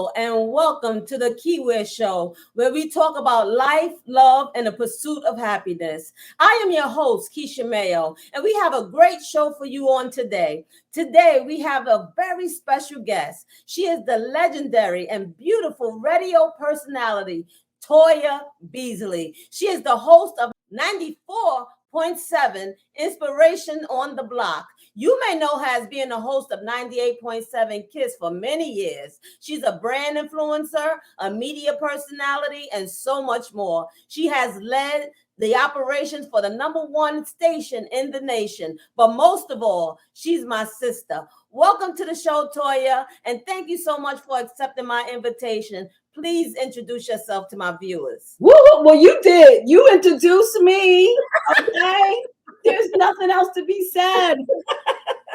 Hello and welcome to the Keiwear Show, where we talk about life, love, and the pursuit of happiness. I am your host, Keisha Mayo, and we have a great show for you on today. Today, we have a very special guest. She is the legendary and beautiful radio personality, Toya Beasley. She is the host of 94.7 Inspiration on the Block. You may know her as being the host of 98.7 Kiss for many years. She's a brand influencer, a media personality, and so much more. She has led the operations for the #1 station in the nation. But most of all, she's my sister. Welcome to the show, Toya, and thank you so much for accepting my invitation. Please introduce yourself to my viewers. Woo! Well, you did. You introduced me. Okay. There's nothing else to be said.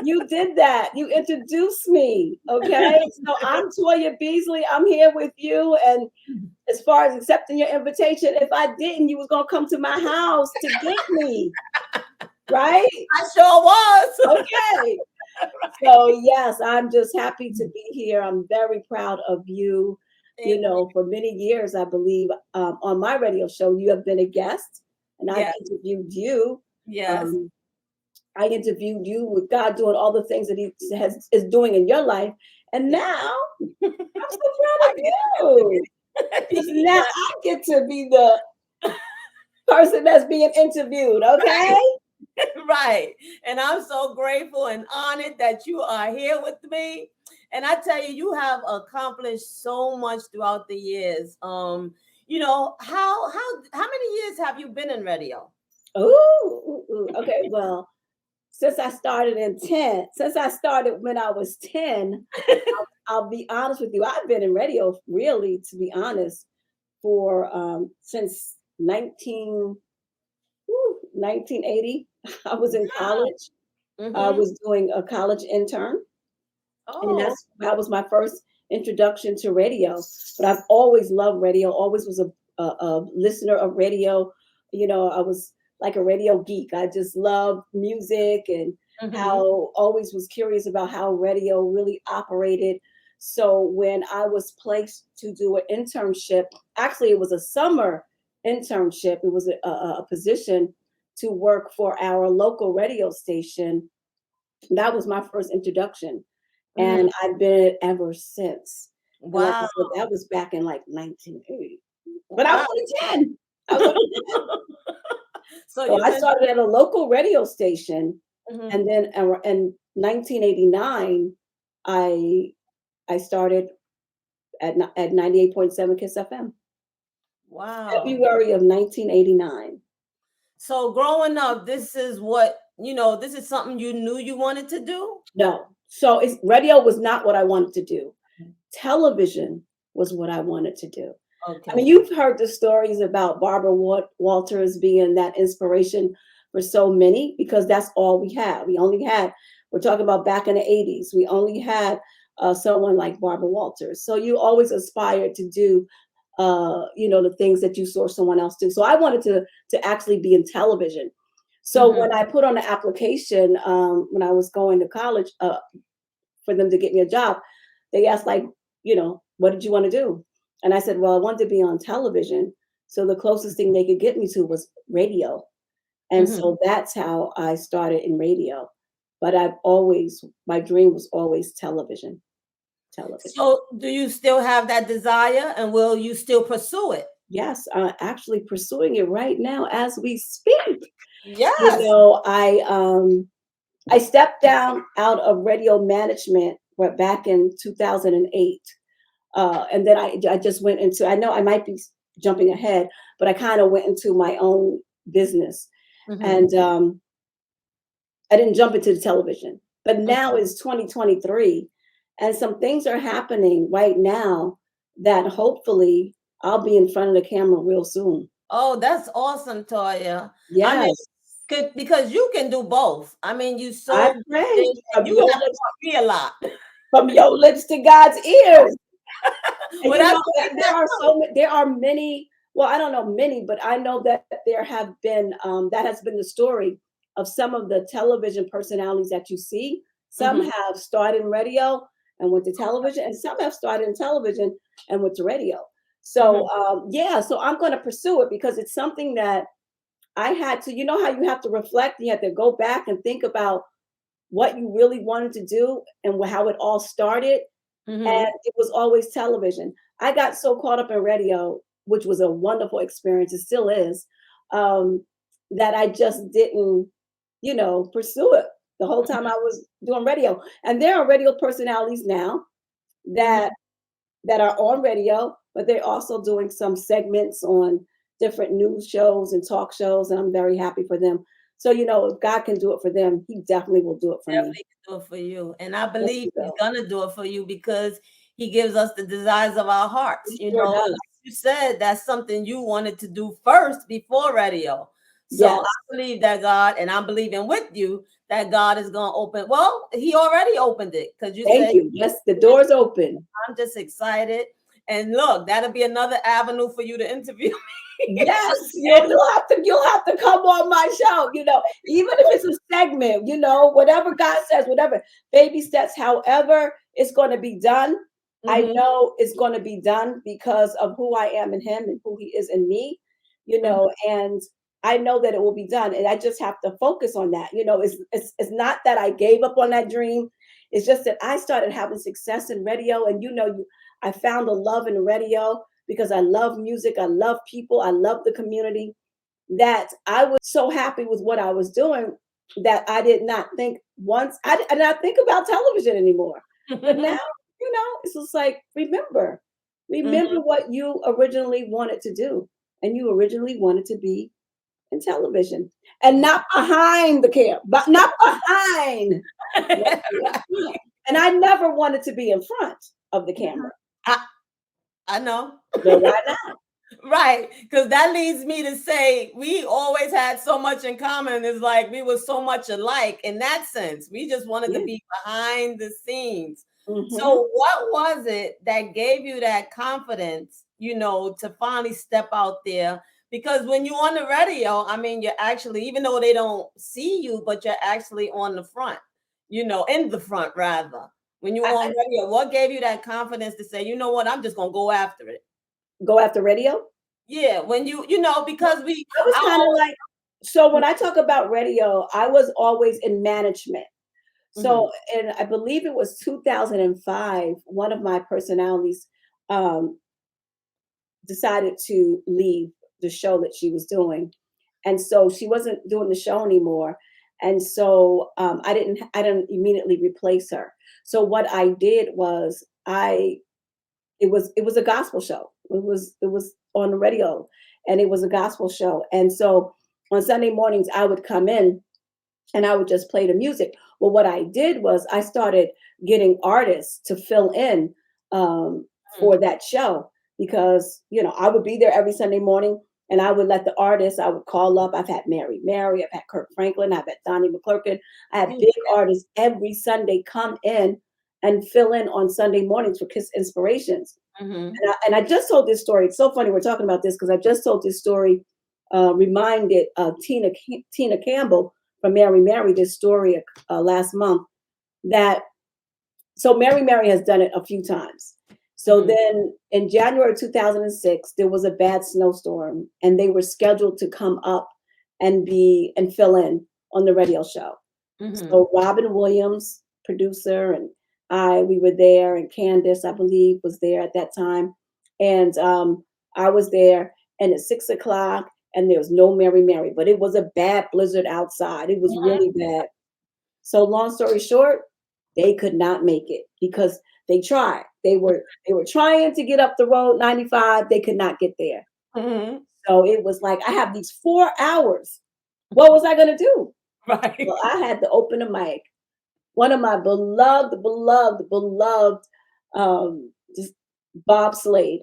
You did that. You introduced me. Okay. So I'm Toya Beasley. I'm here with you. And as far as accepting your invitation, if I didn't, you was gonna come to my house to get me. Right? I sure was. Okay. So yes, I'm just happy to be here. I'm very proud of you. You know, for many years, I believe on my radio show, you have been a guest, and I interviewed you. Yes. I interviewed you with God doing all the things that He is doing in your life, and now I'm so proud of you. Now I get to be the person that's being interviewed. Okay. Right. And I'm so grateful and honored that you are here with me. And I tell you, you have accomplished so much throughout the years. You know, how many years have you been in radio? Okay. Well, since I started when I was 10, I'll be honest with you. I've been in radio really, to be honest, for since 1980. I was in college. I was doing a college intern. And that was my first introduction to radio. But I've always loved radio, always was a listener of radio. You know, I was like a radio geek. I just loved music and how always was curious about how radio really operated. So when I was placed to do an internship, actually it was a summer internship. It was a position to work for our local radio station. That was my first introduction. And I've been it ever since. Wow. Like I said, that was back in like 1980. But I was only 10. I was only 10. So I started at a local radio station. And then in 1989, I started at 98.7 Kiss FM. Wow. February of 1989. So growing up, this is what, this is something you knew you wanted to do? No. So radio was not what I wanted to do. Television was what I wanted to do. Okay. I mean, you've heard the stories about Barbara Walters being that inspiration for so many, because that's all we had. We're talking about back in the 80s, we only had someone like Barbara Walters. So you always aspired to do, the things that you saw someone else do. So I wanted to actually be in television. So when I put on the application, when I was going to college, for them to get me a job, they asked what did you want to do? And I said, well, I wanted to be on television. So the closest thing they could get me to was radio. And so that's how I started in radio. But my dream was always television. So do you still have that desire, and will you still pursue it? Yes, I'm actually pursuing it right now as we speak. Yes. I stepped down out of radio management back in 2008. And then I just went into, I know I might be jumping ahead, but I kind of went into my own business. And I didn't jump into the television. But now it's 2023, and some things are happening right now that hopefully I'll be in front of the camera real soon. Oh, that's awesome, Toya. Yes. I mean, because you can do both. I mean, you pray. You have to be a lot. From your lips to God's ears. There are many. Well, I don't know many, but I know that there have been. That has been the story of some of the television personalities that you see. Some have started in radio, and went to television, and some have started in television and went to radio. Mhm. So yeah, so I'm going to pursue it because it's something that I had to. You know how you have to reflect, you have to go back and think about what you really wanted to do and how it all started. And Mhm. it was always television. I got so caught up in radio, which was a wonderful experience. It still is, um, that I just didn't, pursue it the whole time I was doing radio. And there are radio personalities now that Mhm. that are on radio, but they're also doing some segments on different news shows and talk shows, and I'm very happy for them. So, if God can do it for them, He definitely will do it for me. Definitely can do it for you. And I Yes, believe He he's will. gonna do it for you because he gives us the desires of our hearts. He You sure know, like does. you said, that's something you wanted to do first before radio. So Yes. I believe that God, and I'm believing with you that God is gonna open. Well, he already opened it because you Thank said you. Yes, the door's open. I'm just excited. And look, that'll be another avenue for you to interview me. Yes, you'll have to come on my show, even if it's a segment, whatever God says, whatever baby steps, however it's going to be done. I Mhm, know it's going to be done because of who I am in him and who he is in me, mhm, and I know that it will be done. And I just have to focus on that. It's not that I gave up on that dream. It's just that I started having success in radio, and I found a love in radio because I love music, I love people, I love the community, that I was so happy with what I was doing that I did not think once, I did not think about television anymore. But now, it's just like, remember mhm. what you originally wanted to do. And you originally wanted to be in television and not behind the camera, but not behind. Right. And I never wanted to be in front of the Mhm. camera. I I know. So why not? Right, because that leads me to say we always had so much in common. It's like we were so much alike in that sense. We just wanted to Yeah. be behind the scenes. Hmm. So, what was it that gave you that confidence, to finally step out there? Because when you're on the radio, I mean, you're actually, even though they don't see you, but you're actually on the front, in the front rather. When you're on radio, what gave you that confidence to say, you know what, I'm just going to go after it? Go after radio. Yeah, when because I was I kind of like, so when always I talk about radio, I was always in management. mhm, So, and I believe it was 2005, one of my personalities um, decided to leave the show that she was doing. And so she wasn't doing the show anymore. And so I didn't immediately replace her. So what I did was it was a gospel show. It was on the radio, and it was a gospel show. And so on Sunday mornings I would come in and I would just play the music. Well, what I did was I started getting artists to fill in for mhm, that show because I would be there every Sunday morning. And I would let the artists, I would call up. I've had Mary, I've had Kirk Franklin, I've had Donnie McClurkin. I had mm, big artists every Sunday come in and fill in on Sunday mornings for Kiss Inspirations. mhm, And I just told this story. It's so funny we're talking about this because I just told this story, reminded Tina Campbell from Mary this story last month. That so Mary has done it a few times. So mhm, then in January 2006, there was a bad snowstorm, and they were scheduled to come up and fill in on the radio show. mhm, So Robin Williams, producer, and we were there, and Candace, I believe, was there at that time. And I was there, and at 6 o'clock, and there was no Mary, but it was a bad blizzard outside. It was mhm, really bad. So long story short, they could not make it because they tried. They were trying to get up the road 95. They could not get there. mhm. So it was like I have these 4 hours. What was I gonna do? Well, Right. I had to open a mic. One of my beloved just Bob Slade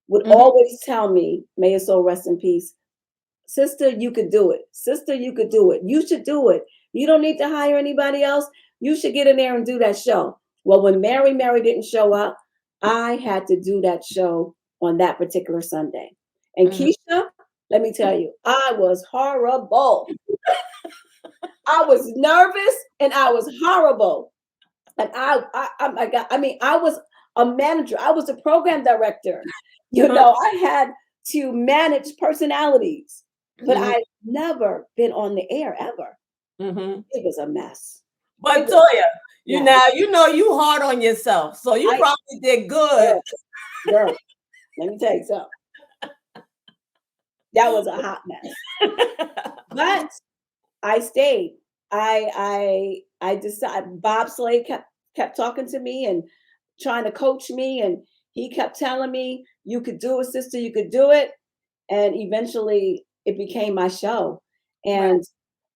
would Mhm, always tell me, may his soul rest in peace, sister, you could do it. Sister, you could do it. You should do it. You don't need to hire anybody else. You should get in there and do that show. Well, when Mary didn't show up, I had to do that show on that particular Sunday. And mhm. Keisha, let me tell you, I was horrible. I was nervous and I was horrible. And oh my God, I mean, I was a manager. I was a program director. You know, I had to manage personalities, but Mhm, I've never been on the air ever. mhm. It was a mess. It But was Toya, a mess. you know you hard on yourself, so you I probably did good. girl, girl, let me tell you something. That was a hot mess. But I stayed. I decided Bob Slade kept talking to me and trying to coach me, and he kept telling me, you could do it, sister, you could do it. And eventually it became my show. Right. And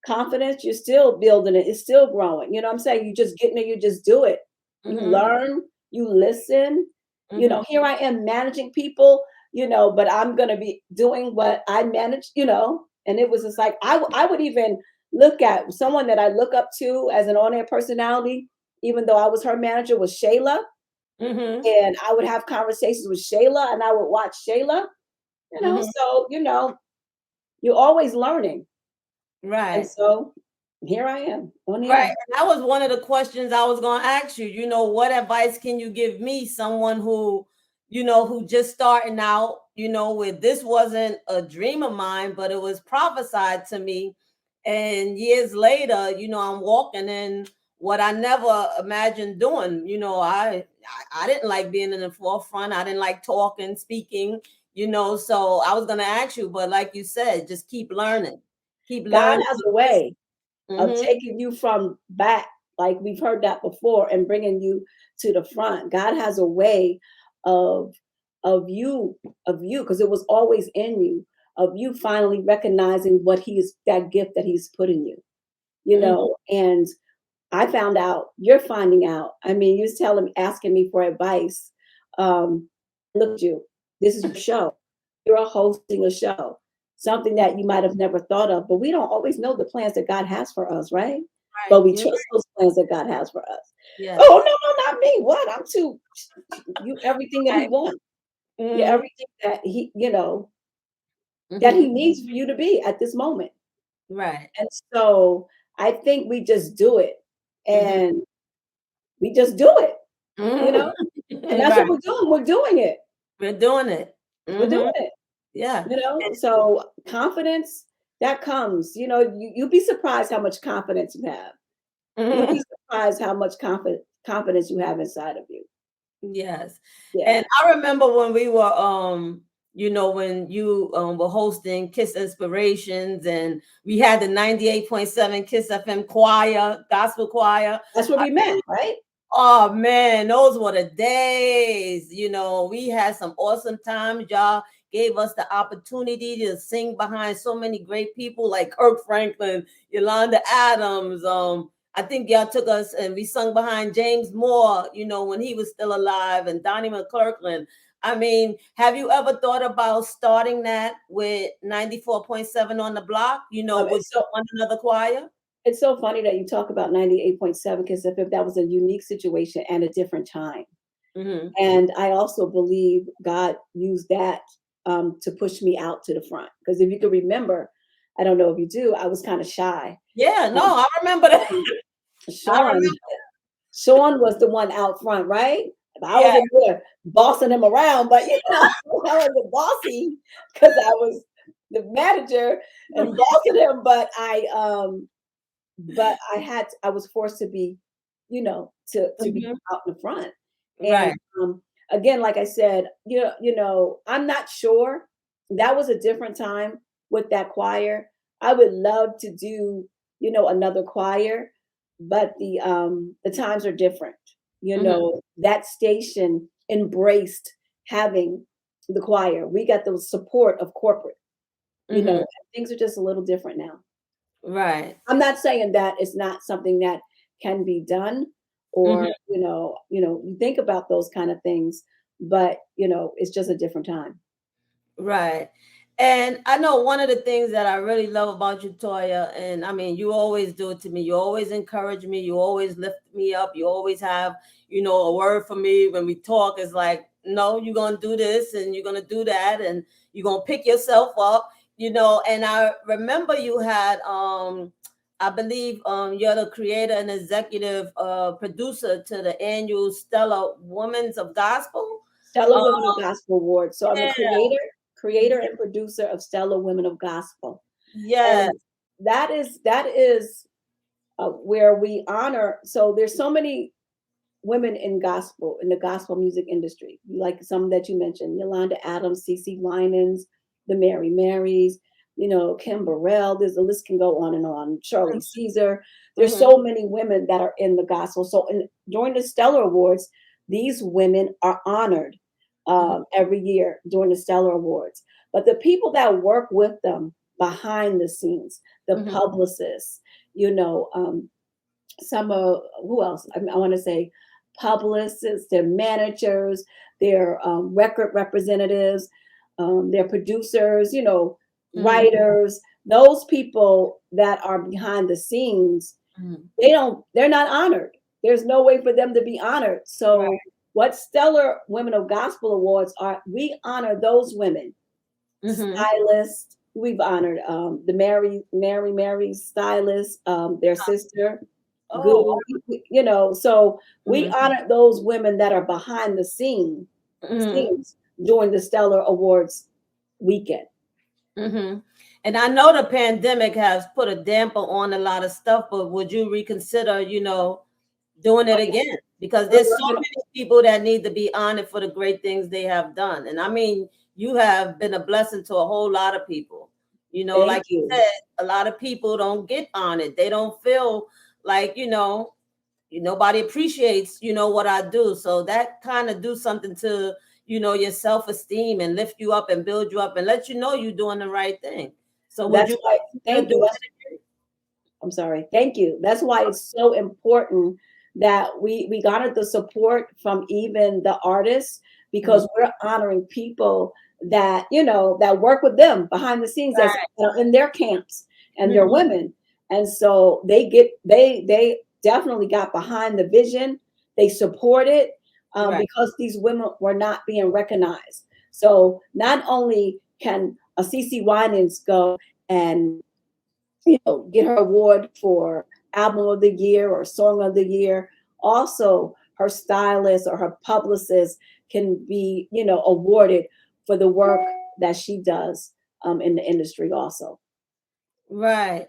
confidence, you're still building it, it's still growing. You know what I'm saying? You just get in there, you just do it. You Mhm, learn, you listen. You mhm. know, here I am managing people, you know, but I'm going to be doing what I manage, you know. And it was just like, I would even look at someone that I look up to as an on air personality, even though I was her manager, was Shayla. Mhm. And I would have conversations with Shayla and I would watch Shayla, you know. Mhm. So, you know, you're always learning. And Right. so here I am on the Right. air. And that was one of the questions I was going to ask you. You know, what advice can you give me, someone who, who just starting out, where this wasn't a dream of mine, but it was prophesied to me. And years later, I'm walking in what I never imagined doing. I didn't like being in the forefront. I didn't like talking, speaking, so I was going to ask you, but like you said, just keep learning, keep God learning. has a way of Mm-hmm. taking you from back, like we've heard that before, and bringing you to the front. God has a way of of you because it was always in you, of you finally recognizing what he is, that gift that he's put in you, you Mm-hmm. know. And I found out, you're finding out. I mean, you was telling, asking me for advice. Look at you. This is your show. You're hosting a show, something that you might have never thought of. But we don't always know the plans that God has for us, right? Right. But we You're trust right. those plans that God has for us. Yes. Oh no, no, not me. What? I'm too. You everything that He Right. wants. You Mm-hmm. everything that He, you know, that He Mm-hmm. needs for you to be at this moment. Right. And so I think we just do it, Mm-hmm. and we just do it. You know, and Mm-hmm. that's what Right. we're doing. We're doing it. We're doing it. We're doing Mm-hmm. it. Yeah. You know, so confidence that comes. You know, you'd be surprised how much confidence you have. You'll Mhm. be surprised how much confidence you have inside of you. Yes. Yeah, And I remember when we were when you were hosting Kiss Inspirations, and we had the 98.7 Kiss FM choir, gospel choir. that's where I we met, mean, right? oh man, those were the days. We had some awesome times. Y'all gave us the opportunity to sing behind so many great people like Kirk Franklin, Yolanda Adams. I think y'all took us and we sung behind James Moore, when he was still alive, and Donnie McClurkin. I mean, have you ever thought about starting that with 94.7 on the block, with It's so one another choir? it's so funny that you talk about 98.7 because if that was a unique situation and a different time. Mm-hmm. And I also believe God used that to push me out to the front. Because if you can remember, I don't know if you do, I was kind of shy. Yeah, no, Um, I remember that. I Sean remember. Sean was the one out front, right? I was Yeah. in there bossing him around, but you know, I wasn't bossy because I was the manager and bossing him. But I was forced to be, you know, to be Mhm. out in the front. And Right. again, like I said, I'm not sure. That was a different time with that choir. I would love to do, another choir, but the times are different. Mhm. That station embraced having the choir. We got the support of corporate, Mhm. things are just a little different now. Right. I'm not saying that it's not something that can be done, or Mhm. you think about those kind of things, but it's just a different time. Right. And I know one of the things that I really love about you, Toya, and I mean, you always do it to me. You always encourage me. You always lift me up. You always have, a word for me when we talk. It's like, no, you're going to do this and you're going to do that, and you're going to pick yourself up, And I remember you had I believe you're the creator and executive producer to the annual Stellar Women's of Gospel. Stellar Uh, Women of Gospel Award. So I'm the yeah, creator and producer of Stellar Women of Gospel. yeah. And that is where we honor. So there's so many women in gospel, in the gospel music industry, like some that you mentioned, Yolanda Adams, CeCe Winans, the Mary Marys, Kim Burrell. There's a list can go on and on. Charlie Caesar. There's Hmm. so many women that are in the gospel. So during the Stellar Awards, these women are honored every year during the Stellar Awards. But the people that work with them behind the scenes, the Hmm. publicists, you know, some who else? I want to say publicists, their managers, their record representatives, their producers, Hmm. writers. Those people that are behind the scenes, Hmm. they're not honored. There's no way for them to be honored. Right. So what Stellar Women of Gospel Awards are, we honor those women, Hmm. stylists. We've honored the Mary stylist, their sister, Oh. Goo, so we Hmm. honor those women that are behind the Hmm. scenes during the Stellar Awards weekend. Hmm. And I know the pandemic has put a damper on a lot of stuff, but would you reconsider, doing it again? Because We're there's so working. many people that need to be honored for the great things they have done. And I mean, you have been a blessing to a whole lot of people. Like Thank you you. said, a lot of people don't get honored. They don't feel like, nobody appreciates, what I do. So that kind of do something to, your self-esteem and lift you up and build you up and let you know you're doing the right thing. So would That's you why. consider Thank you. doing That's I'm sorry. Thank you. That's why it's so important that we garner the support from even the artists, it again? because we're honoring people that that work with them behind the scenes, that's Right. that are in their camps, and they're Mhm. women. And so they definitely got behind the vision. They support it, Right. because these women were not being recognized. So not only can a CC Winans go and get her award for album of the year or song of the year, also her stylist or her publicist can be awarded for the work that she does in the industry also. Right.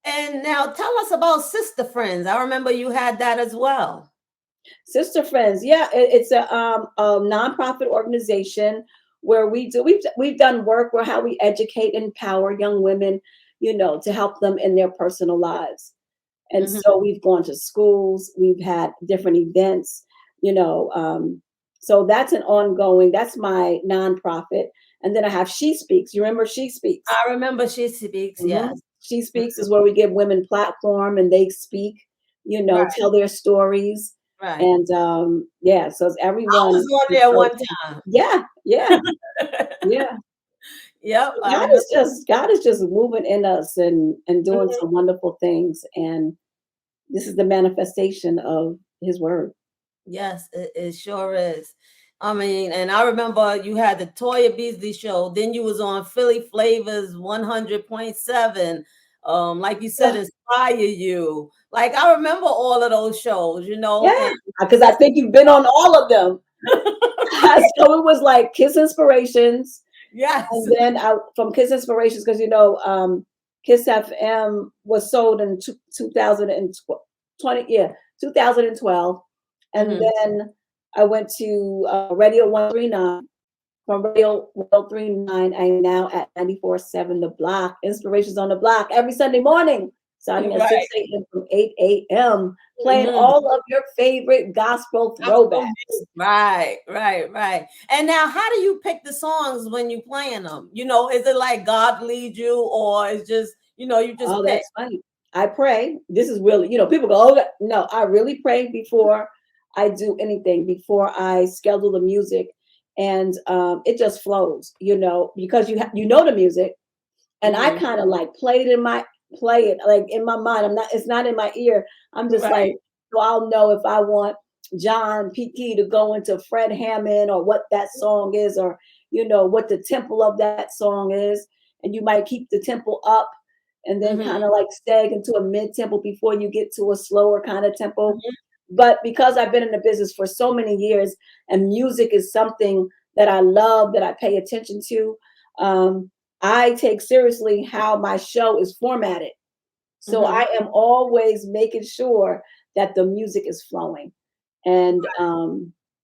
And now tell us about Sister Friends. I remember you had that as well. Sister Friends, yeah, it's a nonprofit organization where we've done work where how we educate and empower young women, to help them in their personal lives. And Hmm. so we've gone to schools, we've had different events, so that's an ongoing, that's my nonprofit. And then I have She Speaks. You remember She Speaks? I remember She Speaks, Mhm. yes. She Speaks is where we give women platform and they speak, Right, tell their stories. right. And yeah, so it's I was everyone. on there one time. Yeah, yeah, yeah. Yep, I God remember. is just moving in us and doing Mhm. some wonderful things. And this is the manifestation of his word. Yes, it sure is. I mean, and I remember you had the Toya Beasley show. Then you was on Philly Flavors 100.7. Like you said, Yeah, inspire you. Like I remember all of those shows, yeah, and because I just think you've been on all of them. So it was like Kiss Inspirations, yes. and then from Kiss Inspirations, because Kiss FM was sold in 2020, yeah, 2012, and Mhm. then I went to Radio 139. From Radio 139, I am now at 94.7 The Block, Inspirations on the Block, every Sunday morning, starting at 6 Right. a.m. from 8 a.m., playing Mhm. all of your favorite gospel Gospel throwbacks. music. Right, right, right. And now, how do you pick the songs when you playing them? Is it like God lead you, or it's just you just Oh, pick? that's funny. I pray. This is really, people go, oh, no, I really pray before I do anything, before I schedule the music. And it just flows, because you know the music. And I Hmm. kind of like play it like in my mind. It's not in my ear. I'm just Right, like, so I'll know if I want John P. to go into Fred Hammond, or what that song is, or, what the tempo of that song is. And you might keep the tempo up and then Mm-hmm. kind of like stag into a mid tempo before you get to a slower kind of tempo. But because I've been in the business for so many years and music is something that I love, that I pay attention to, I take seriously how my show is formatted. So Mm-hmm. I am always making sure that the music is flowing, and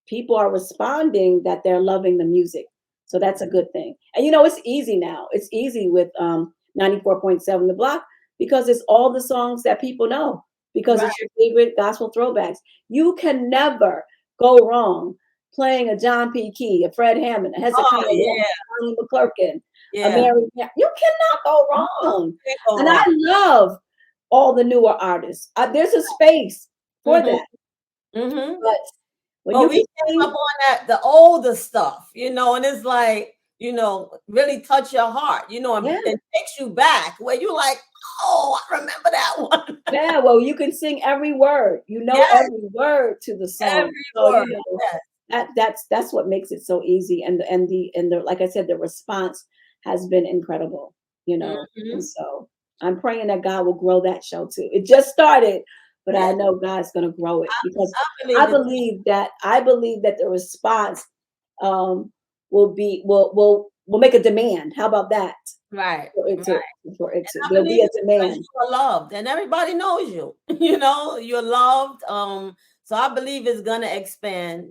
people are responding that they're loving the music. So that's a good thing. And it's easy now. It's easy with 94.7 The Block because it's all the songs that people know because Right. it's your favorite gospel throwbacks. You can never go wrong playing a John P. Key, a Fred Hammond, a Hezekiah Oh Walker, yeah, Johnny McClurkin, a yeah. Mary. You cannot go wrong. Can't go And I wrong. love all the newer artists. There's a space for Mm-hmm. that. Mm-hmm. But when But you we can came up sing, on the older stuff, and it's like, really touch your heart, and yeah, takes you back where you're like, oh, I remember that one. yeah, well, you can sing every word. You know Yes, every word to the song. every So word. Yes. that's what makes it so easy. And the like I said, the response has been incredible. And Mm-hmm. so I'm praying that God will grow that show too. It just started, but Yeah, I know God's going to grow it because I I believe it. believe that I believe that the response um, will make a demand. How about that? Right, For it right. to I there'll believe be a it because demand. you are loved and everybody knows you. You're loved. So I believe it's gonna expand.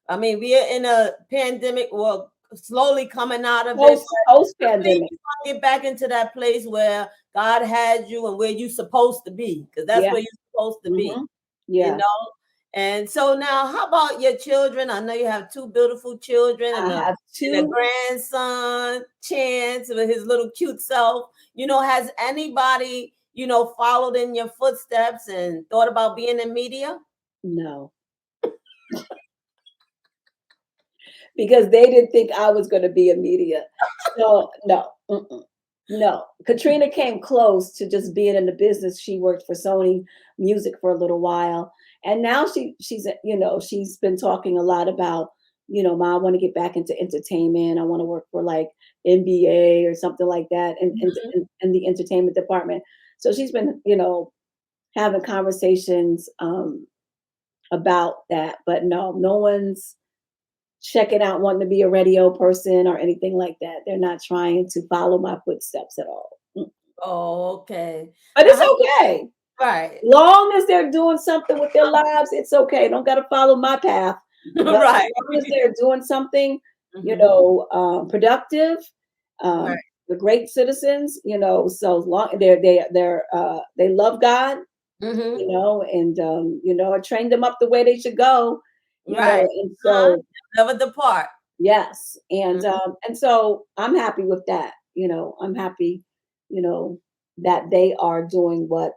I mean, we are in a pandemic, well, slowly coming out of it, but Post I believe pandemic. you're gonna get back into that place where God had you and where you're supposed to be, because that's Yeah. where you're supposed to be, Hmm. you Yeah. know. And so now, how about your children? I know you have two beautiful children and I a have and a two. grandson, Chance, with his little cute self. Has anybody, followed in your footsteps and thought about being in media? No, because they didn't think I was going to be in media. So no, no. Katrina came close to just being in the business. She worked for Sony Music for a little while, and now she's been talking a lot about Ma, I want to get back into entertainment. I want to work for like NBA or something like that, in the entertainment department. So she's been having conversations about that, but no, no one's checking out wanting to be a radio person or anything like that. They're not trying to follow my footsteps at all. Oh, okay. But Now, it's okay. right, Long as they're doing something with their lives, it's okay. Don't got to follow my path. But as right, long as they're doing something, hmm productive, right, they're great citizens, so long they love God, hmm and I trained them up the way they should go, right. and so Never depart. yes, Mhm. and so I'm happy with that. I'm happy, you know, that they are doing what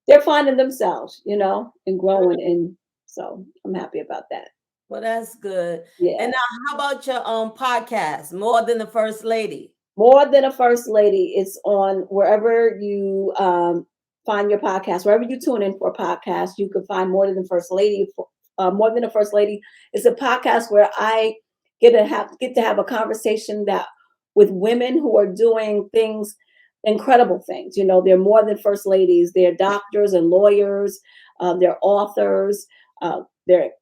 they're finding themselves, and growing, and so I'm happy about that. Well, that's good. And Yeah, now, how about your podcast, More Than the First Lady? more than a first lady. It's on wherever you find your podcast, wherever you tune in for a podcast. You can find more than the first lady. More than a first lady is a podcast where I get to have a conversation that with women who are doing things, incredible things. They're more than first ladies. They're doctors and lawyers. They're authors. They're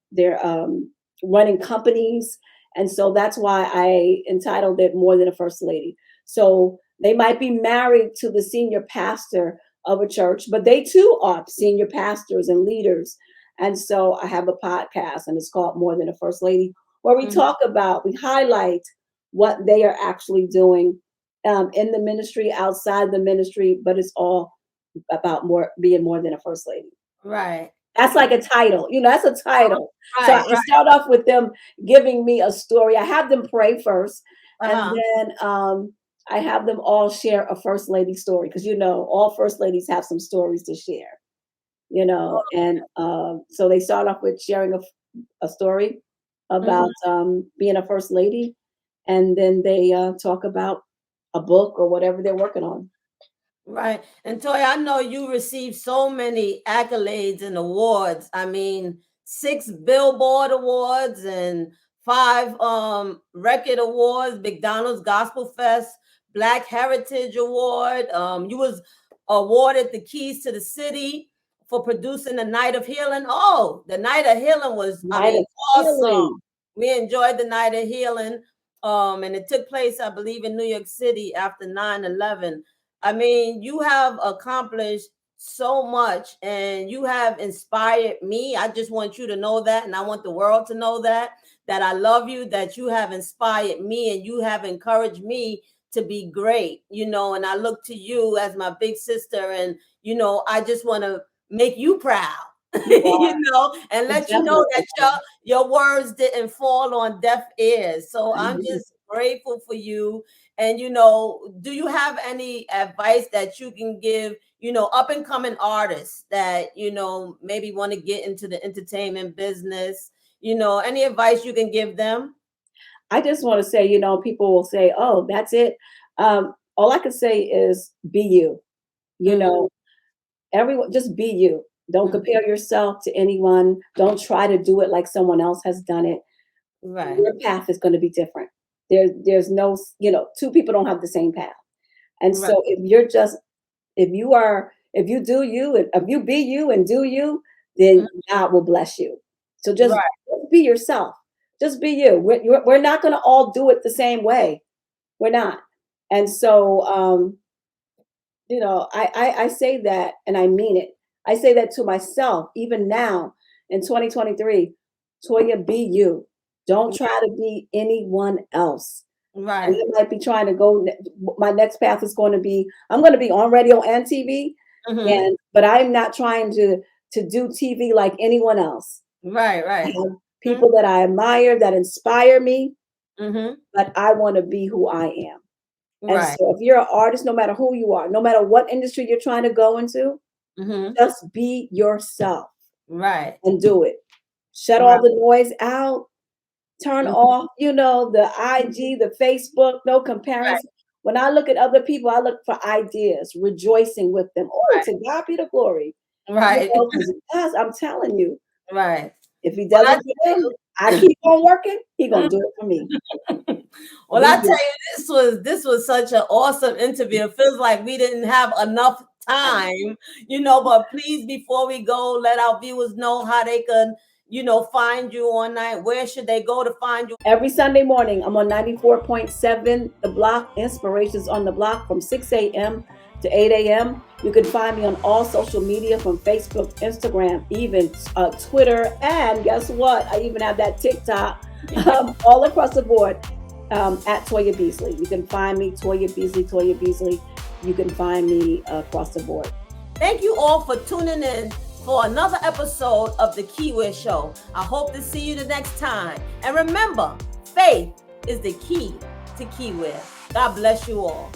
running companies, and so that's why I entitled it More Than a First Lady. So they might be married to the senior pastor of a church, but they too are senior pastors and leaders. And so I have a podcast, and it's called More Than a First Lady, where Mhm. we highlight what they are actually doing in the ministry, outside the ministry, but it's all about being more than a first lady. Right. That's like a title, that's a title. So Right, I right. start off with them giving me a story. I have them pray first, and Uh-huh. then I have them all share a first lady story because all first ladies have some stories to share. And so they start off with sharing a story Mhm. about being a first lady, and then they talk about a book or whatever they're working on. Right. And Toya, I know you received so many accolades and awards. I mean, 6 Billboard awards and 5 record awards, McDonald's Gospel Fest, Black Heritage Award. You was awarded the Keys to the City for producing the Night of Healing. Oh, the Night of Healing was, Night of awesome. Healing. We enjoyed the Night of Healing. And it took place, I believe, in New York City after 9/11. I mean, you have accomplished so much and you have inspired me. I just want you to know that, and I want the world to know that I love you, that you have inspired me and you have encouraged me to be great, and I look to you as my big sister, and I just want to make you proud. And let you know that your words didn't fall on deaf ears. So I'm just grateful for you. And do you have any advice that you can give, up and coming artists that maybe want to get into the entertainment business? Any advice you can give them? I just want to say, people will say, "Oh, that's it." All I can say is, be you. Everyone, just be you. Don't compare yourself to anyone. Don't try to do it like someone else has done it. Right. Your path is going to be different. There's no, two people don't have the same path. And so if you do you, if you be you and do you, then God will bless you. So just be yourself. Just be you. We're not going to all do it the same way. We're not. And so, I say that and I mean it. I say that to myself, even now in 2023. Toya, be you. Don't try to be anyone else. Right. And I might be trying to go. My next path is going to be, I'm going to be on radio and TV, but I'm not trying to do TV like anyone else. Right. I have people that I admire, that inspire me, but I want to be who I am. And so if you're an artist, no matter who you are, no matter what industry you're trying to go into, just be yourself. Right. And do it. Shut all the noise out. Turn off, the IG, the Facebook, no comparison. When I look at other people, I look for ideas, rejoicing with them. Oh, to God be the glory. Right. Because I'm telling you. Right. If he does it for him, I keep on working, he's gonna do it for me. Well, I tell you, this was such an awesome interview. It feels like we didn't have enough time, but please, before we go, let our viewers know how they can, find you online. Where should they go to find you? Every Sunday morning, I'm on 94.7 The Block, Inspirations on the Block, from 6 a.m. to 8 a.m. You can find me on all social media, from Facebook, Instagram, even Twitter, and guess what? I even have that TikTok, all across the board, at Toya Beasley. You can find me, Toya Beasley. You can find me across the board. Thank you all for tuning in for another episode of the Keiwear Show. I hope to see you the next time. And remember, faith is the key to Keiwear. God bless you all.